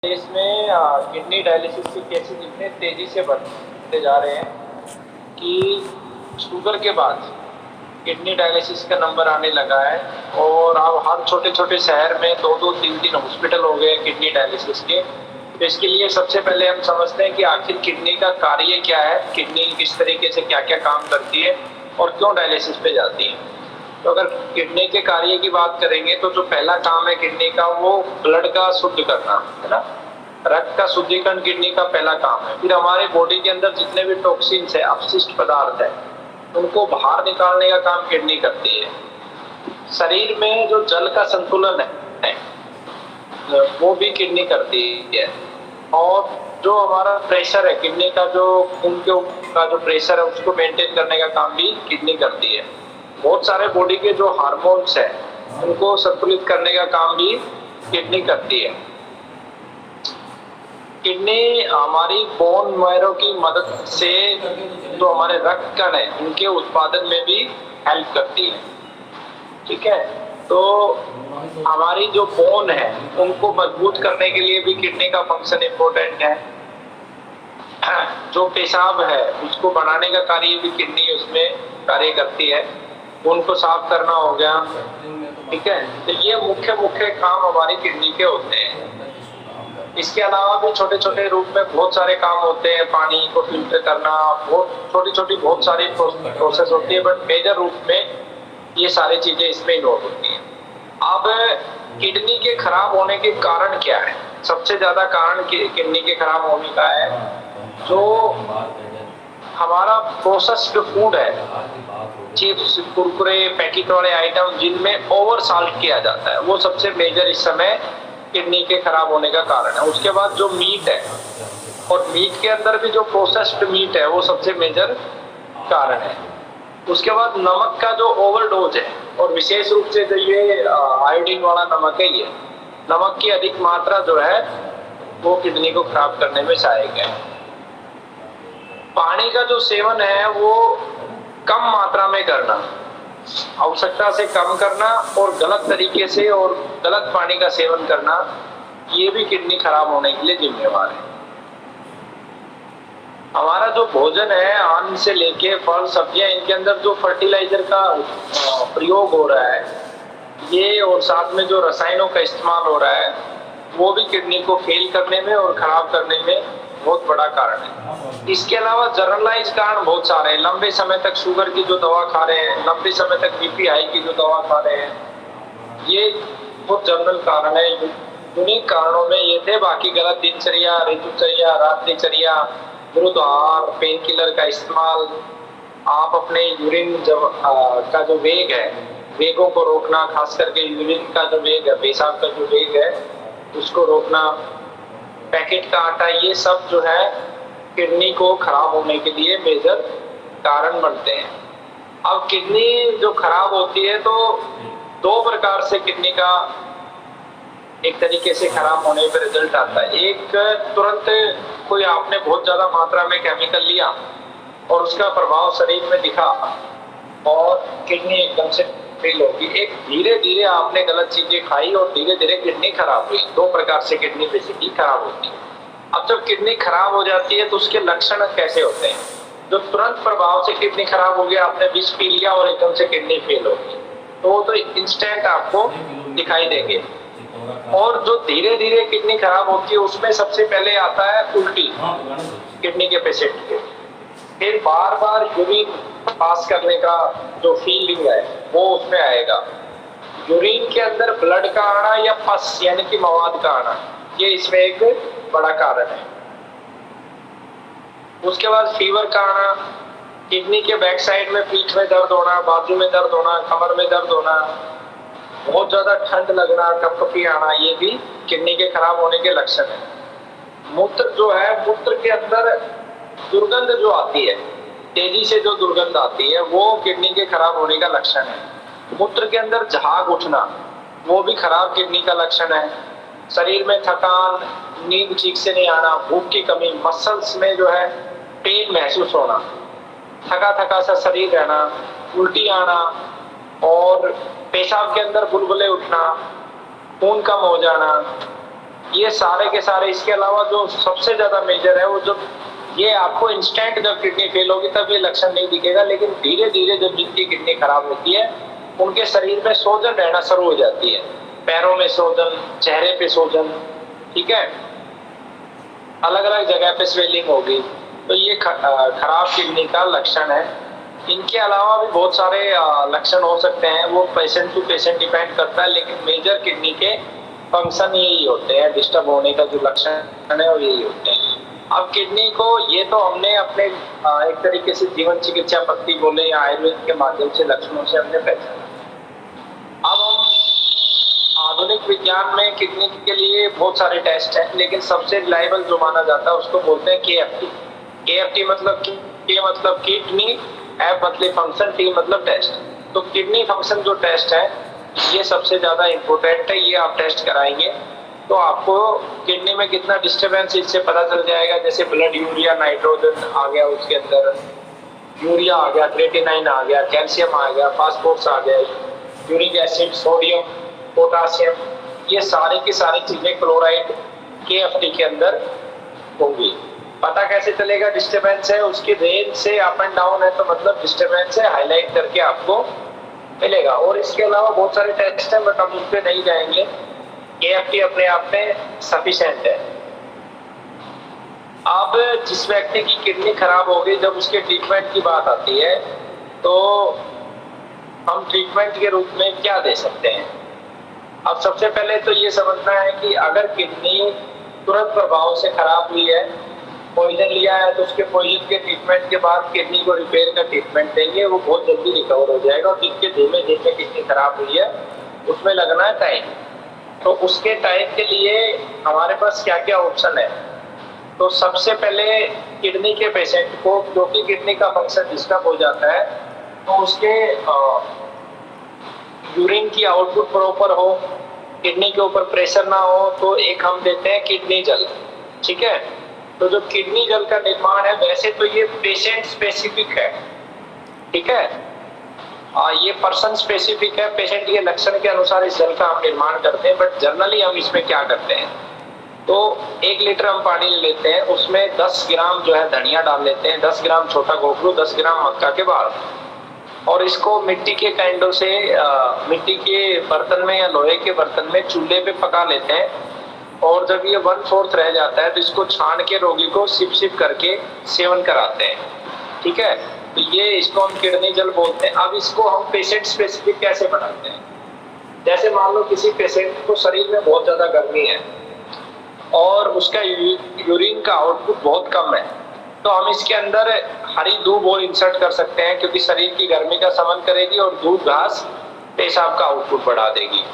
देश में kidney dialysis के केसेस इतने तेजी से बढ़ते जा रहे हैं कि शुगर के बाद किडनी डायलिसिस का नंबर आने लगा है। और अब हर छोटे छोटे शहर में दो दो तीन तीन हॉस्पिटल हो गए किडनी डायलिसिस के। तो इसके लिए सबसे पहले हम समझते हैं कि आखिर किडनी का कार्य क्या है, किडनी किस तरीके से क्या क्या काम करती है और क्यों डायलिसिस पे जाती है। तो अगर किडनी के कार्य की बात करेंगे तो जो पहला काम है किडनी का वो ब्लड का शुद्ध करना है ना। रक्त का शुद्धिकरण किडनी का पहला काम है। फिर हमारे बॉडी के अंदर जितने भी टॉक्सिन्स है, अपशिष्ट पदार्थ है, उनको बाहर निकालने का काम किडनी करती है। शरीर में जो जल का संतुलन है वो भी किडनी करती है। और जो हमारा प्रेशर है किडनी का, जो खून का जो प्रेशर है उसको मेंटेन करने का काम भी किडनी करती है। बहुत सारे बॉडी के जो हार्मोन्स है उनको संतुलित करने का काम भी किडनी करती है। किडनी हमारी बोन मैरो की मदद से जो हमारे रक्त कण है उनके उत्पादन में भी हेल्प करती है। ठीक है, तो हमारी जो बोन है उनको मजबूत करने के लिए भी किडनी का फंक्शन इम्पोर्टेंट है। जो पेशाब है उसको बनाने का कार्य भी किडनी उसमें कार्य करती है। उनको साफ करना हो गया। ठीक है, तो ये मुख्य मुख्य काम हमारी किडनी के होते हैं। इसके अलावा भी छोटे छोटे रूप में बहुत सारे काम होते हैं। पानी को फिल्टर करना, बहुत छोटी छोटी बहुत सारी प्रोसेस होती है, बट मेजर रूप में ये सारी चीजें इसमें इन्वॉल्व होती हैं। अब किडनी के खराब होने के कारण क्या है? सबसे ज्यादा कारण किडनी के खराब होने का है जो हमारा प्रोसेस्ड फूड है, चिप्स, कुरकुरे, पैकेट वाले आइटम जिनमें ओवर साल्ट किया जाता है, वो सबसे मेजर इस समय किडनी के खराब होने का कारण है। उसके बाद जो मीट है, और मीट के अंदर भी जो प्रोसेस्ड मीट है वो सबसे मेजर कारण है। उसके बाद नमक का जो ओवरडोज है, और विशेष रूप से जो ये आयोडीन वाला नमक है, ये नमक की अधिक मात्रा जो है वो किडनी को खराब करने में सहायक है। पानी का जो सेवन है वो कम मात्रा में करना, आवश्यकता से कम करना, और गलत तरीके से और गलत पानी का सेवन करना, ये भी किडनी खराब होने के लिए जिम्मेवार है। हमारा जो भोजन है, अन्न से लेके फल सब्जियां, इनके अंदर जो फर्टिलाइजर का प्रयोग हो रहा है ये, और साथ में जो रसायनों का इस्तेमाल हो रहा है, वो भी किडनी को फेल करने में और खराब करने में बहुत बड़ा कारण है। इसके अलावा जनरलाइज कारण बहुत सारे हैं। लंबे समय तक शुगर की जो दवा खा रहे हैं, लंबे समय तक बीपी हाई की जो दवा खा रहे हैं, ये बहुत जनरल कारण है। यूनिक कारणों में ये थे। बाकी गलत दिनचर्या, ऋतुचर्या, रात्रिचर्या, विरुद्ध आहार, पेन किलर का इस्तेमाल, आप अपने यूरिन का जो वेग है, वेगों को रोकना, खास करके यूरिन का जो वेग है, पेशाब का जो वेग है उसको रोकना, पैकेट का आटा, ये सब जो है किडनी को खराब होने के लिए मेजर कारण बनते हैं। अब किडनी जो खराब होती है तो दो प्रकार से किडनी का एक तरीके से खराब होने पर रिजल्ट आता है। एक, तुरंत कोई आपने बहुत ज्यादा मात्रा में केमिकल लिया और उसका प्रभाव शरीर में दिखा और किडनी एकदम से फेल होगी। एक, धीरे धीरे आपने गलत चीजें खाई और धीरे धीरे किडनी खराब हुई। दो प्रकार से किडनी बेसिकली खराब होती है। अब जब किडनी खराब हो जाती है तो उसके लक्षण कैसे होते हैं? जो तुरंत प्रभाव से किडनी खराब हो गया, आपने विष पी लिया और एकदम से किडनी फेल होगी, तो वो तो इंस्टेंट आपको दिखाई देंगे। और जो धीरे धीरे किडनी खराब होती है उसमें सबसे पहले आता है उल्टी किडनी के पेशेंट के। फिर बार बार यूरिन पास करने का जो फीलिंग है वो उसमें आएगा। यूरिन के अंदर ब्लड का आना या पस यानी कि मवाद का आना, ये इसमें एक बड़ा कारण है। उसके बाद फीवर का आना, किडनी के बैक साइड में पीठ में दर्द होना, बाजू में दर्द होना, कमर में दर्द होना, बहुत ज्यादा ठंड लगना, कपकपी आना, ये भी किडनी के खराब होने के लक्षण है। मूत्र जो है, मूत्र के अंदर दुर्गंध जो आती है, तेजी से जो दुर्गंध आती है, वो किडनी के खराब होने का लक्षण है। मूत्र के अंदर झाग उठना, वो भी खराब किडनी का लक्षण है। शरीर में थकान, नींद ठीक से नहीं आना, भूख की कमी, मसल्स में जो है पेन महसूस होना, थका थका सा शरीर रहना, उल्टी आना, और पेशाब के अंदर बुलबुले उठना, खून कम हो जाना, ये सारे के सारे। इसके अलावा जो सबसे ज्यादा मेजर है वो जो, ये आपको इंस्टेंट जब किडनी फेल होगी तब ये लक्षण नहीं दिखेगा, लेकिन धीरे धीरे जब जिनकी किडनी खराब होती है उनके शरीर में सूजन रहना शुरू हो जाती है, पैरों में सूजन, चेहरे पे सूजन, ठीक है, अलग अलग जगह पे स्वेलिंग होगी, तो ये खराब किडनी का लक्षण है। इनके अलावा भी बहुत सारे लक्षण हो सकते हैं, वो पेशेंट टू पेशेंट डिपेंड करता है, लेकिन मेजर किडनी के फंक्शन यही होते हैं, डिस्टर्ब होने का जो लक्षण है वो यही होते हैं। अब किडनी को, ये तो हमने अपने एक तरीके से जीवन चिकित्सा पद्धति बोले या आयुर्वेद के माध्यम से लक्षणों से हमने पहचाना। अब हम आधुनिक विज्ञान में किडनी के लिए बहुत सारे टेस्ट हैं, लेकिन सबसे रिलायबल जो माना जाता है उसको बोलते हैं KFT। KFT मतलब के मतलब किडनी, F मतलब फंक्शन, T मतलब टेस्ट। तो किडनी फंक्शन जो टेस्ट है ये सबसे ज्यादा इम्पोर्टेंट है, ये आप टेस्ट कराएंगे तो आपको किडनी में कितना डिस्टर्बेंस इससे पता चल जाएगा। जैसे ब्लड यूरिया, नाइट्रोजन आ गया उसके अंदर, यूरिया आ गया, क्रेटिनाइन आ गया, कैल्शियम आ गया, फास्फोरस आ गया, यूरिक एसिड, सोडियम, पोटासियम, ये सारी की सारी चीजें क्लोराइड KFT के अंदर होंगी। पता कैसे चलेगा डिस्टर्बेंस है? उसकी रेंज से अप एंड डाउन है तो मतलब डिस्टर्बेंस है, हाईलाइट करके आपको मिलेगा। और इसके अलावा बहुत सारे टेस्ट हैं बट हम उस पर नहीं जाएंगे, KFT अपने आप में सफिशिएंट है। अब जिस व्यक्ति की किडनी खराब हो गई, जब उसके ट्रीटमेंट की बात आती है तो हम ट्रीटमेंट के रूप में क्या दे सकते हैं? अब सबसे पहले तो ये समझना है कि अगर किडनी तुरंत प्रभाव से खराब हुई है, पॉइजन लिया है, तो उसके पॉइजन के ट्रीटमेंट के बाद किडनी को रिपेयर का ट्रीटमेंट देंगे, वो बहुत जल्दी रिकवर हो जाएगा। और जिसके धीमे धीमे किडनी खराब हुई है उसमें लगना है टाइम। तो उसके टाइम के लिए हमारे पास क्या क्या ऑप्शन है? तो सबसे पहले किडनी के पेशेंट को, क्योंकि किडनी का फंक्शन डिस्टर्ब हो जाता है, तो उसके यूरिन की आउटपुट प्रॉपर हो, किडनी के ऊपर प्रेशर ना हो, तो एक हम देते हैं किडनी जल, ठीक है। तो जो किडनी जल का निर्माण है, वैसे तो ये पेशेंट स्पेसिफिक है, ठीक है, ये पर्सन स्पेसिफिक है, पेशेंट के लक्षण के अनुसार इस जल का हम निर्माण करते हैं। बट जनरली हम इसमें क्या करते हैं, तो 1 लीटर हम पानी ले लेते हैं, उसमें 10 ग्राम जो है धनिया डाल लेते हैं, 10 ग्राम छोटा गोखरू, 10 ग्राम मक्का के बाल, और इसको मिट्टी के कैंडो से मिट्टी के बर्तन में या लोहे के बर्तन में चूल्हे पे पका लेते हैं। और जब ये 1/4 रह जाता है तो इसको छान के रोगी को सिप सिप करके सेवन कराते हैं, ठीक है। तो ये इसको हम किडनी जल बोलते हैं। अब इसको हम पेशेंट स्पेसिफिक कैसे बनाते हैं? जैसे मान लो किसी पेशेंट को शरीर में बहुत ज्यादा गर्मी है और उसका यूरिन का आउटपुट बहुत कम है, तो हम इसके अंदर हरी दूब और इंसर्ट कर सकते हैं, क्योंकि शरीर की गर्मी का शमन करेगी और दूब घास पेशाब का आउटपुट बढ़ा देगी।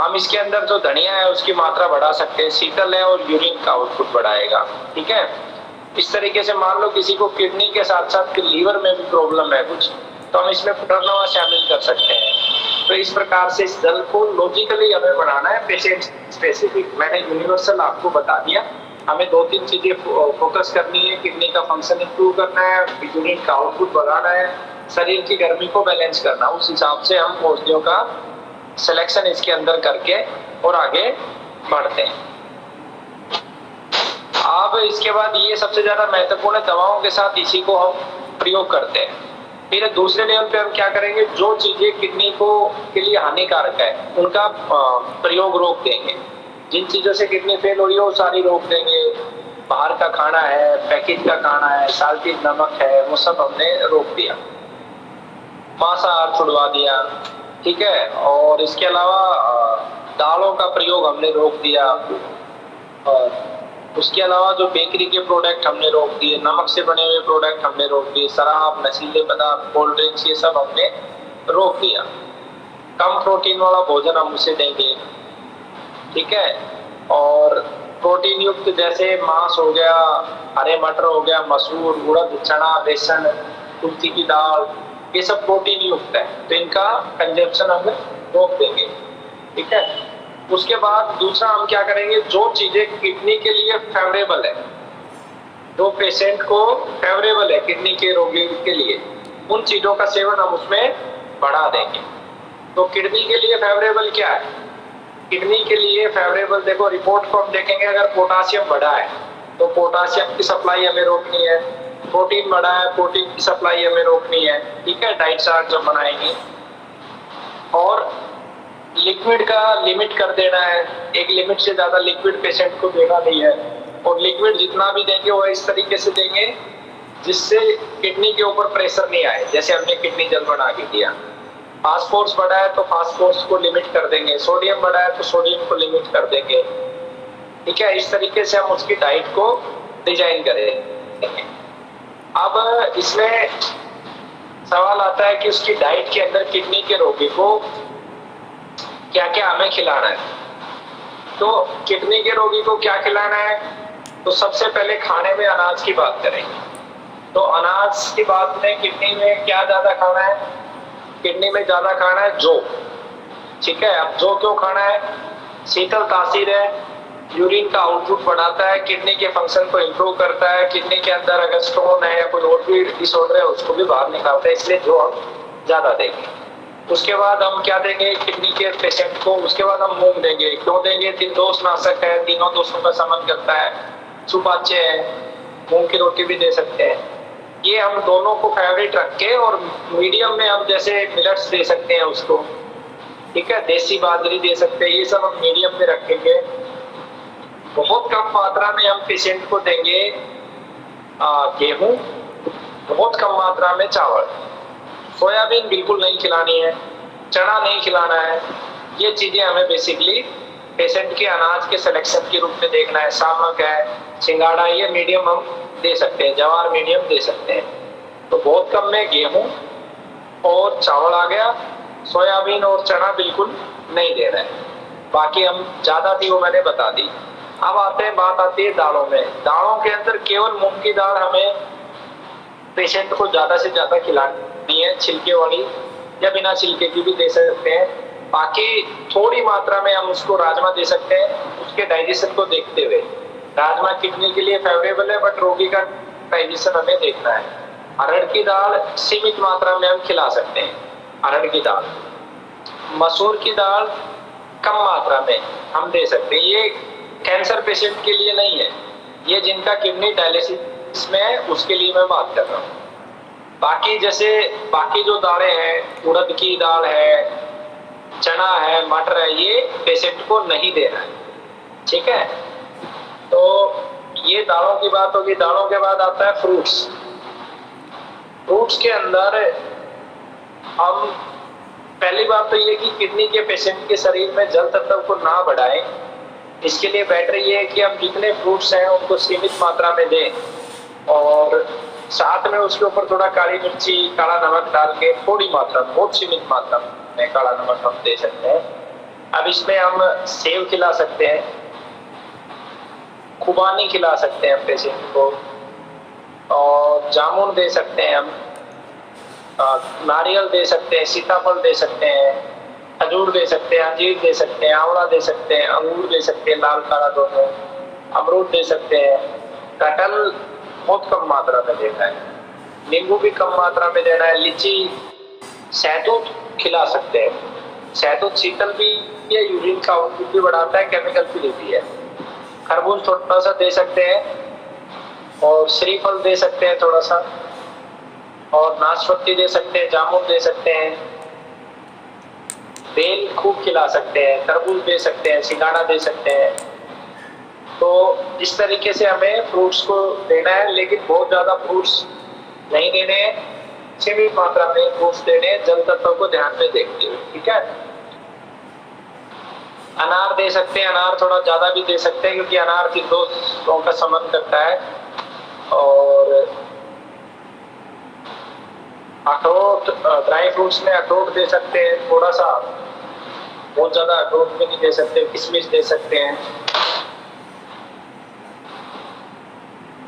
हम इसके अंदर जो धनिया है उसकी मात्रा बढ़ा सकते हैं, शीतल है और यूरिन का आउटपुट बढ़ाएगा, ठीक है। इस तरीके से मान लो किसी को किडनी के साथ साथ लीवर में भी प्रॉब्लम है कुछ, तो हम इसमें पुनर्नवा शामिल कर सकते हैं। तो इस प्रकार से इस जल को लॉजिकली हमें बनाना है, पेशेंट स्पेसिफिक। मैंने यूनिवर्सल आपको बता दिया, हमें 2-3 चीजें फोकस करनी है, किडनी का फंक्शन इंप्रूव करना है, यूरिन का आउटपुट बढ़ाना है, शरीर की गर्मी को बैलेंस करना। उस हिसाब से हम औषधियों का सिलेक्शन इसके अंदर करके और आगे बढ़ते हैं। अब इसके बाद ये सबसे ज्यादा महत्वपूर्ण दवाओं के साथ इसी को हम प्रयोग करते हैं। फिर दूसरे लेवल पे हम क्या करेंगे, जो चीजें किडनी को के लिए हानिकारक है उनका प्रयोग रोक देंगे। जिन चीजों से किडनी फेल हो रही है वो सारी रोक देंगे। बाहर का खाना है, पैकेज का खाना है, साल्टी नमक है, वो सब हमने रोक दिया, मांसाहार छुड़वा दिया, ठीक है। और इसके अलावा दालों का प्रयोग हमने रोक दिया, और उसके अलावा जो बेकरी के प्रोडक्ट हमने रोक दिए, नमक से बने हुए प्रोडक्ट हमने रोक दिए, शराब, नशीले पदार्थ, कोल्ड ड्रिंक्स, ये सब हमने रोक दिया। कम प्रोटीन वाला भोजन हम उसे देंगे, ठीक है। और प्रोटीन युक्त जैसे मांस हो गया, हरे मटर हो गया, मसूर, उड़द, चना, बेसन, कुल्थी की दाल, ये सब प्रोटीन युक्त है, तो इनका कंजप्शन हम रोक देंगे, ठीक है। उसके बाद दूसरा हम क्या करेंगे, जो चीजें किडनी के लिए फेवरेबल है, जो पेशेंट को फेवरेबल है किडनी के रोगी के लिए, उन चीजों का सेवन हम उसमें बढ़ा देंगे। तो किडनी के लिए फेवरेबल क्या है? किडनी के लिए फेवरेबल, देखो रिपोर्ट को हम देखेंगे, अगर पोटासियम बढ़ा है तो पोटासियम की सप्लाई हमें रोकनी है, प्रोटीन बढ़ा है प्रोटीन की सप्लाई हमें रोकनी है, ठीक है, डाइट चार्ट जब बनाएंगे। और लिक्विड का लिमिट कर देना है, एक लिमिट से ज्यादा लिक्विड पेशेंट को देना नहीं है, और लिक्विड जितना भी देंगे वो इस तरीके से देंगे जिससे किडनी के ऊपर प्रेशर नहीं आए, जैसे हमने किडनी जल बना के दिया। फास्फोरस बढ़ा है तो फास्फोरस को लिमिट कर देंगे, सोडियम बढ़ा है तो सोडियम को लिमिट कर देंगे, ठीक है। इस तरीके से हम उसकी डाइट को डिजाइन करेंगे। अब इसमें सवाल आता है कि उसकी डाइट के अंदर किडनी के रोगी को क्या क्या हमें खिलाना है। तो किडनी के रोगी को क्या खिलाना है, तो सबसे पहले खाने में अनाज की बात करेंगे। तो अनाज की बात में किडनी में क्या ज्यादा खाना है, किडनी में ज्यादा खाना है जौ, ठीक है। अब जौ क्यों खाना है, शीतल तासीर है, यूरिन का आउटपुट बढ़ाता है, किडनी के फंक्शन को इंप्रूव करता है, किडनी के अंदर अगर स्टोन है या कोई और भी डिसऑर्डर है उसको भी बाहर निकालता है, इसलिए जो हम ज्यादा देंगे। उसके बाद हम क्या देंगे किडनी के पेशेंट को, उसके बाद हम मूंग देंगे। क्यों देंगे, दोष नाशक है, तीनों दोषों का समन करता है, सुपाच्य है, मूंग की रोटी भी दे सकते हैं। ये हम दोनों को फेवरेट रख के, और मीडियम में हम जैसे मिलेट्स दे सकते हैं उसको, ठीक है, देसी बाजरी दे सकते हैं, ये सब हम मीडियम में रखेंगे। बहुत कम मात्रा में हम पेशेंट को देंगे गेहूं, बहुत कम मात्रा में चावल, सोयाबीन बिल्कुल नहीं खिलानी है, चना नहीं खिलाना है। ये चीजें हमें बेसिकली पेशेंट के अनाज के सिलेक्शन के रूप में देखना है। सामक है, सिंगाड़ा, ये मीडियम हम दे सकते हैं, जवार मीडियम दे सकते हैं। तो बहुत कम में गेहूं और चावल आ गया, सोयाबीन और चना बिल्कुल नहीं दे रहे हैं, बाकी हम ज्यादा थी वो मैंने बता दी। अब बात आती है दालों में। दालों के अंदर केवल मूंग की दाल हमें पेशेंट को ज्यादा से ज्यादा खिलानी है, छिलके वाली या बिना छिलके की भी दे सकते हैं। बाकी थोड़ी मात्रा में हम उसको राजमा दे सकते हैं, उसके डाइजेशन को देखते हुए। राजमा किडनी के लिए फेवरेबल है, बट रोगी का डाइजेशन हमें देखना है। अरहर की दाल सीमित मात्रा में हम खिला सकते हैं, अरहर की दाल। मसूर की दाल कम मात्रा में हम दे सकते हैं। ये कैंसर पेशेंट के लिए नहीं है, ये जिनका किडनी डायलिसिस में है उसके लिए मैं बात कर रहा हूँ। बाकी जैसे बाकी जो दालें हैं, उड़द की दाल है, चना है, मटर है, ये पेशेंट को नहीं देना है, ठीक है। तो ये दालों की बात होगी। दालों के बाद आता है फ्रूट्स। फ्रूट्स के अंदर हम पहली बात तो ये कि किडनी के पेशेंट के शरीर में जल तत्व को ना बढ़ाएं, इसके लिए बेटर ये है कि हम जितने फ्रूट्स हैं उनको सीमित मात्रा में दें, और साथ में उसके ऊपर थोड़ा काली मिर्ची, काला नमक डाल के थोड़ी मात्रा, बहुत सीमित मात्रा में काला नमक हम दे सकते हैं। अब इसमें हम सेब खिला सकते हैं, खुबानी खिला सकते हैं पेशेंट को, और जामुन दे सकते हैं हम, नारियल दे सकते हैं, सीताफल दे सकते हैं, खजूर दे सकते हैं, अंजीर दे सकते हैं, आंवला दे सकते हैं, अंगूर दे सकते हैं, लाल काला दोनों, अमरूद दे सकते हैं। कटहल बहुत कम मात्रा में देना है, नींबू भी कम मात्रा में देना है। लीची, शहतूत खिला सकते हैं। शहतूत शीतल भी है, यूरिन का आउटपुट भी बढ़ाता है, केमिकल फ्री भी है। खरबूज थोड़ा सा दे सकते हैं, और श्रीफल दे सकते हैं थोड़ा सा, और नाशपाती दे सकते हैं, जामुन दे सकते हैं, बेल खूब खिला सकते हैं, तरबूज दे सकते हैं, सिंगाड़ा दे सकते हैं। तो इस तरीके से हमें फ्रूट्स को देना है, लेकिन बहुत ज्यादा फ्रूट्स नहीं देने हैं, सीमित मात्रा में फ्रूट्स देने हैं, जल तत्व को ध्यान में देखते हुए, ठीक है। अनार दे सकते हैं, अनार थोड़ा ज्यादा भी दे सकते हैं, क्योंकि अनार की दोषों का समन करता है। और अखरोट, ड्राई फ्रूट्स में अखरोट दे सकते हैं थोड़ा सा, बहुत ज्यादा अखरोट भी नहीं दे सकते, किशमिश दे सकते हैं।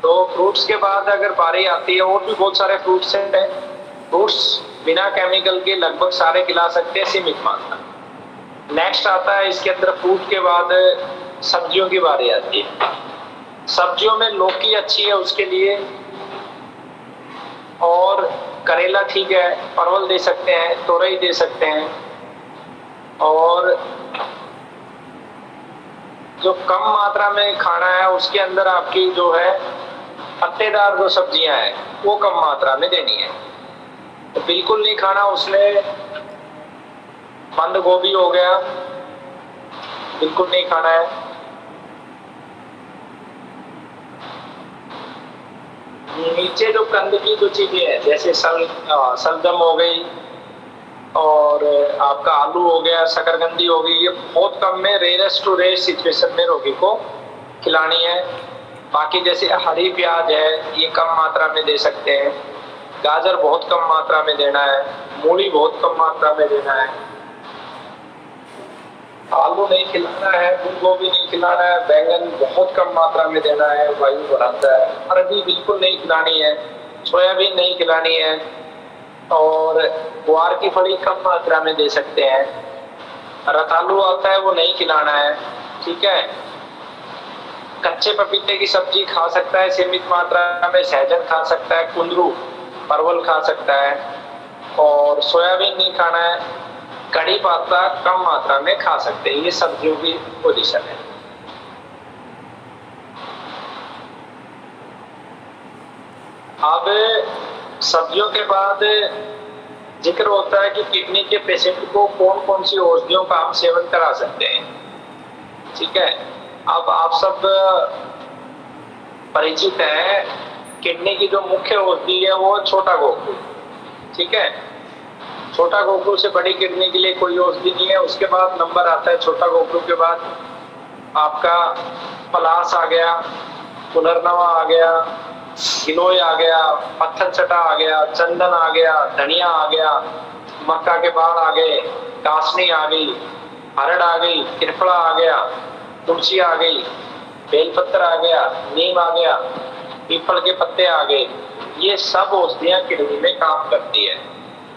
तो फ्रूट्स के बाद अगर बारी आती है, और भी बहुत सारे फ्रूट्स हैं, फ्रूट्स बिना केमिकल के लगभग सारे खिला सकते हैं, सीमित मात्रा। नेक्स्ट आता है इसके अंदर फ्रूट के बाद सब्जियों की बारी आती है। सब्जियों में लौकी अच्छी है उसके लिए, और करेला ठीक है, परवल दे सकते हैं, तोरई दे सकते हैं, और जो कम मात्रा में खाना है उसके अंदर आपकी जो है पत्तेदार जो सब्जियां हैं वो कम मात्रा में देनी है। तो बिल्कुल नहीं खाना उसमें बंद गोभी हो गया, बिल्कुल नहीं खाना है। नीचे जो कंद की जो चीजें हैं जैसे सलजम हो गई और आपका आलू हो गया, शकरकंदी हो गई, ये बहुत कम में रेयरेस्ट टू रेयर सिचुएशन में रोगी को खिलानी है। बाकी जैसे हरी प्याज है ये कम मात्रा में दे सकते हैं, गाजर बहुत कम मात्रा में देना है, मूली बहुत कम मात्रा में देना है, आलू नहीं खिलाना है, फूल गोभी नहीं खिलाना है, बैंगन बहुत कम मात्रा में देना है, वायु बढ़ाता है, अरबी बिल्कुल नहीं खिलानी है, सोयाबीन नहीं खिलानी है और ग्वार की फली कम मात्रा में दे सकते हैं। रतालू आता है वो नहीं खिलाना है, ठीक है। कच्चे पपीते की सब्जी खा सकता है सीमित मात्रा में, सहजन खा सकता है, कुंदरू परवल खा सकता है और सोयाबीन नहीं खाना है। कड़ी पत्ता कम मात्रा में खा सकते हैं। ये सब्जियों की पोजीशन है। अब सब्जियों के बाद जिक्र होता है कि किडनी के पेशेंट को कौन कौन सी औषधियों का हम सेवन करा सकते हैं, ठीक है। अब आप सब परिचित हैं, किडनी की जो मुख्य औषधि है वो छोटा गोखरू, ठीक है। छोटा गोखरू से बड़ी किडनी के लिए कोई औषधि नहीं है। उसके बाद नंबर आता है छोटा गोखरू के बाद आपका पलास आ गया, पुनर्नवा आ गया, गिलोय आ गया, पत्थर चटा आ गया, चंदन आ गया, धनिया आ गया, मक्का के बाल आ गए, कासनी आ गई, हरड़ आ गई, त्रिफला आ गया, तुलसी आ गई, बेलपत्र आ गया, नीम आ गया, पीपल के पत्ते आ गए। ये सब औषधियां किडनी में काम करती है।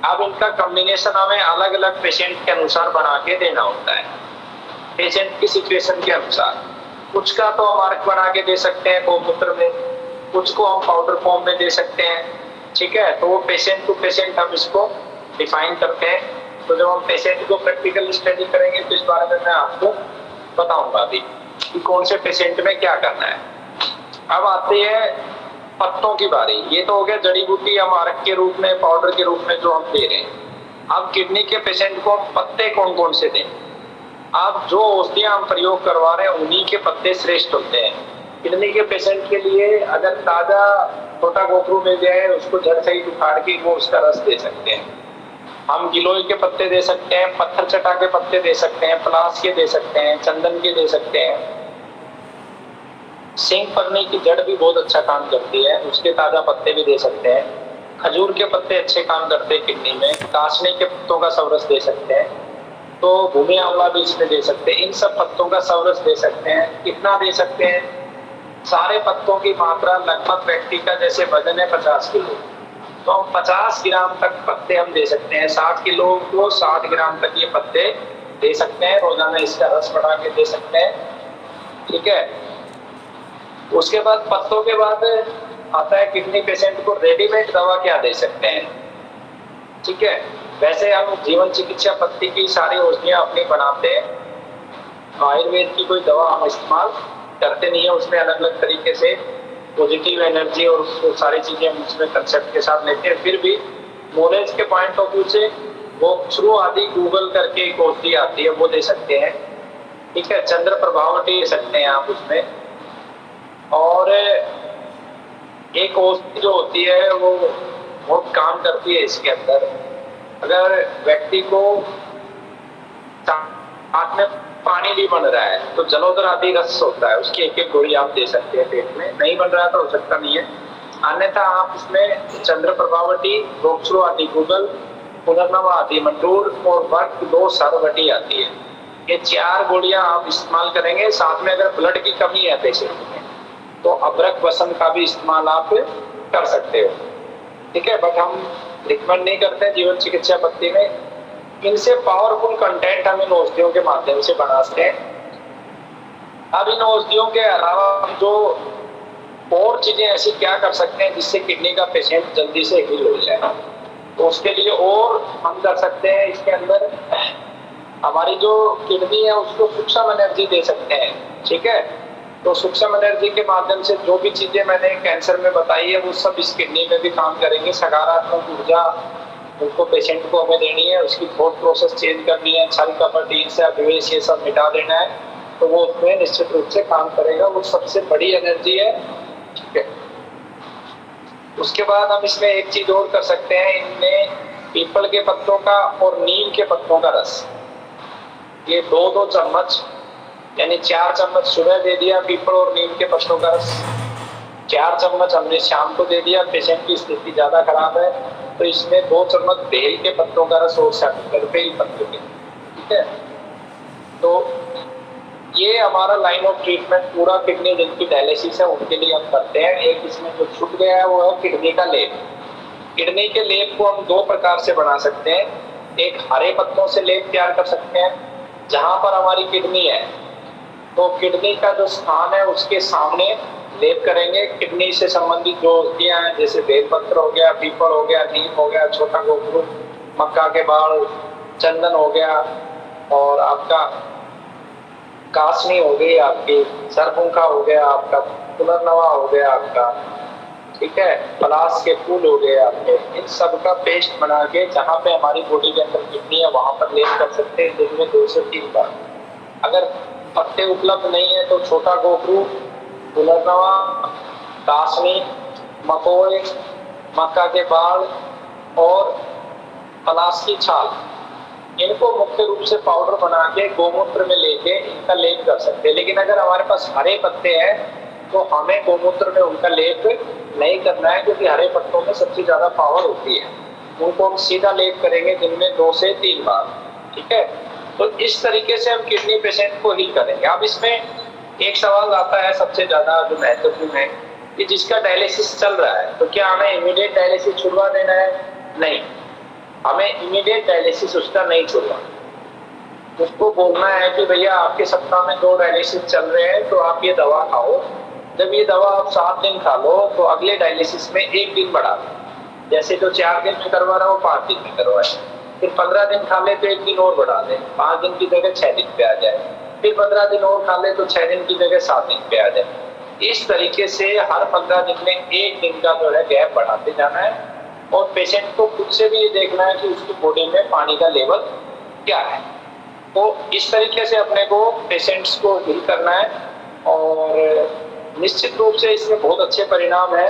अब इनका कॉम्बिनेशन हमें अलग अलग पेशेंट के अनुसार बना के देना होता है, पेशेंट की सिचुएशन के अनुसार। कुछ का तो हम अर्क बना के दे सकते हैं गोमूत्र में, कुछ को हम पाउडर फॉर्म में दे सकते हैं, ठीक है। तो वो पेशेंट टू पेशेंट हम इसको डिफाइन करते हैं। तो जब हम पेशेंट को प्रैक्टिकल स्टडी करेंगे तो इस बारे में मैं आपको बताऊंगा अभी कि कौन से पेशेंट में क्या करना है। अब आती है पत्तों की बारी। ये तो हो गया जड़ी बूटी हम अर्क के रूप में, पाउडर के रूप में जो हम दे रहे हैं। अब किडनी के पेशेंट को हम पत्ते कौन कौन से दें। अब जो औषधियां हम प्रयोग करवा रहे हैं उन्हीं के पत्ते श्रेष्ठ होते हैं। किडनी के पेशेंट के लिए अगर ताजा छोटा गोखरू मिल जाए उसको जड़ सहित उखाड़ के वो उसका रस दे सकते हैं। हम गिलोय के पत्ते दे सकते हैं, पत्थर चटा के पत्ते दे सकते हैं, पलास के दे सकते हैं, चंदन के दे सकते हैं। सिंह परनी की जड़ भी बहुत अच्छा काम करती है, उसके ताजा पत्ते भी दे सकते हैं। खजूर के पत्ते अच्छे काम करते हैं किडनी में। कासनी के पत्तों का सवरस दे सकते हैं। तो भूमि आंवला भी इसमें दे सकते हैं। इन सब पत्तों का सवरस दे सकते हैं। कितना दे सकते हैं? सारे पत्तों की मात्रा लगभग व्यक्ति का जैसे वजन है 50 किलो, तो हम 50 ग्राम तक पत्ते हम दे सकते हैं। 60 किलो को 60 ग्राम तक ये पत्ते दे सकते हैं। रोजाना इसका रस बना के दे सकते हैं, ठीक है। उसके बाद पत्तों के बाद आता है किडनी पेशेंट को रेडीमेड दवा क्या दे सकते हैं, ठीक है। वैसे हम जीवन चिकित्सा पत्ती की सारी औषधियां अपनी बनाते हैं। आयुर्वेद की कोई दवा हम इस्तेमाल करते नहीं है। उसमें अलग अलग तरीके से पॉजिटिव एनर्जी और सारी चीजें हम उसमें कंसेप्ट के साथ लेते हैं। फिर भी नॉलेज के पॉइंट ऑफ व्यू से वो थ्रू आदि गूगल करके एक औषधि आती है वो दे सकते हैं, ठीक है। चंद्र प्रभावटी दे सकते हैं आप उसमें। और एक औषधि जो होती है वो बहुत काम करती है इसके अंदर। अगर व्यक्ति को हाथ में पानी भी बन रहा है तो जलोदर आदि रस होता है, उसकी एक एक गोली आप दे सकते हैं पेट में। नहीं बन रहा तो हो सकता नहीं है। अन्यथा आप इसमें चंद्र प्रभावटी, रोक्षु आदि गूगल, पुनर्नवा आदि मंडूर और वर्क 2 सरवटी आती है। ये 4 गोलियां आप इस्तेमाल करेंगे। साथ में अगर ब्लड की कमी है पेशेंट में तो अबरक वसंत का भी इस्तेमाल आप कर सकते हो, ठीक है। बट हम रिकमेंड नहीं करते जीवन चिकित्सा पत्ती में। इनसे पावरफुल कंटेंट हम इन औषधियों के माध्यम से बनाते हैं। अब इन औषधियों के अलावा हम जो और चीजें ऐसी क्या कर सकते हैं जिससे किडनी का पेशेंट जल्दी से हील हो जाए, तो उसके लिए और हम कर सकते हैं। इसके अंदर हमारी जो किडनी है उसको सूक्ष्म एनर्जी दे सकते हैं। ठीक है। तो सूक्ष्म एनर्जी के माध्यम से जो भी चीजें मैंने कैंसर में बताई है वो सब इस किडनी में भी काम करेंगे। सकारात्मक ऊर्जा उनको पेशेंट को हमें देनी है, उसकी थॉट प्रोसेस चेंज करनी है, छल कपट ईर्ष्या द्वेष ये सब मिटा देना है, तो वो उसमें निश्चित रूप से काम करेगा। वो सबसे बड़ी एनर्जी है, ठीक है। उसके बाद हम इसमें एक चीज और कर सकते हैं, इनमें पीपल के पत्तों का और नीम के पत्तों का रस, ये 2-2 चम्मच यानी 4 चम्मच सुबह दे दिया पीपल और नीम के पत्तों का रस, 4 चम्मच हमने शाम को दे दिया। पेशेंट की स्थिति ज्यादा खराब है तो इसमें 2 चम्मच बेल के पत्तों का रस और शामिल कर, बेल पत्तों के, ठीक है। तो ये हमारा लाइन ऑफ ट्रीटमेंट पूरा किडनी जिनकी डायलिसिस है उनके लिए हम करते हैं। एक इसमें जो छूट गया है वो है किडनी का लेप। किडनी के लेप को हम 2 प्रकार से बना सकते हैं। एक हरे पत्तों से लेप तैयार कर सकते हैं, जहां पर हमारी किडनी है तो किडनी का जो स्थान है उसके सामने लेप करेंगे। किडनी से संबंधित जो औषधियां हैं जैसे बेलपत्र हो गया, पीपल हो गया, नीम हो गया, छोटा गोखरू, मक्का के बाल, चंदन हो गया और आपका कासनी हो गई, आपकी सरपुंखा हो गया, आपका पुनर्नवा हो गया आपका, ठीक है, पलाश के फूल हो गए आपके, इन सब का पेस्ट बना के जहाँ पे हमारी बॉडी के अंदर किडनी है वहां पर लेप कर सकते हैं दिन में 2 से 3 बार। अगर पत्ते उपलब्ध नहीं है तो छोटा गोखरू, पुनर्नवा, कासनी, मकोए, मक्का के बाल और पलाश की छाल, इनको मुख्य रूप से पाउडर बना के गोमूत्र में लेके इनका लेप कर सकते हैं। लेकिन अगर हमारे पास हरे पत्ते हैं तो हमें गोमूत्र में उनका लेप नहीं करना है, क्योंकि हरे पत्तों में सबसे ज्यादा पावर होती है। उनको हम सीधा लेप करेंगे दिन में 2 से 3 बार, ठीक है। तो इस तरीके से हम किडनी पेशेंट को हील करेंगे। अब इसमें एक सवाल आता है सबसे ज्यादा जो महत्वपूर्ण है कि जिसका डायलिसिस चल रहा है तो क्या हमें इमीडिएट डायलिसिस छुड़वा देना है? नहीं, हमें इमीडिएट डायलिसिस उसका नहीं छुड़वा। उसको बोलना है कि भैया आपके सप्ताह में 2 डायलिसिस चल रहे हैं तो आप ये दवा खाओ। जब ये दवा आप 7 दिन खा लो तो अगले डायलिसिस में 1 दिन बढ़ा दो। जैसे जो 4 दिन में करवा रहा हो 5 दिन में करवाए, फिर 15 दिन खा ले तो 1 दिन और बढ़ा दे, 5 दिन की जगह 6 दिन पे आ जाए, फिर 15 दिन और खा ले तो 6 दिन की जगह 7 दिन पे आ जाए। इस तरीके से हर 15 दिन में 1 दिन का जो है गैप बढ़ाते जाना है और पेशेंट को खुद से भी ये देखना है कि उसकी बॉडी में पानी का लेवल क्या है। तो इस तरीके से अपने को पेशेंट्स को हील करना है और निश्चित रूप से इसमें बहुत अच्छे परिणाम है।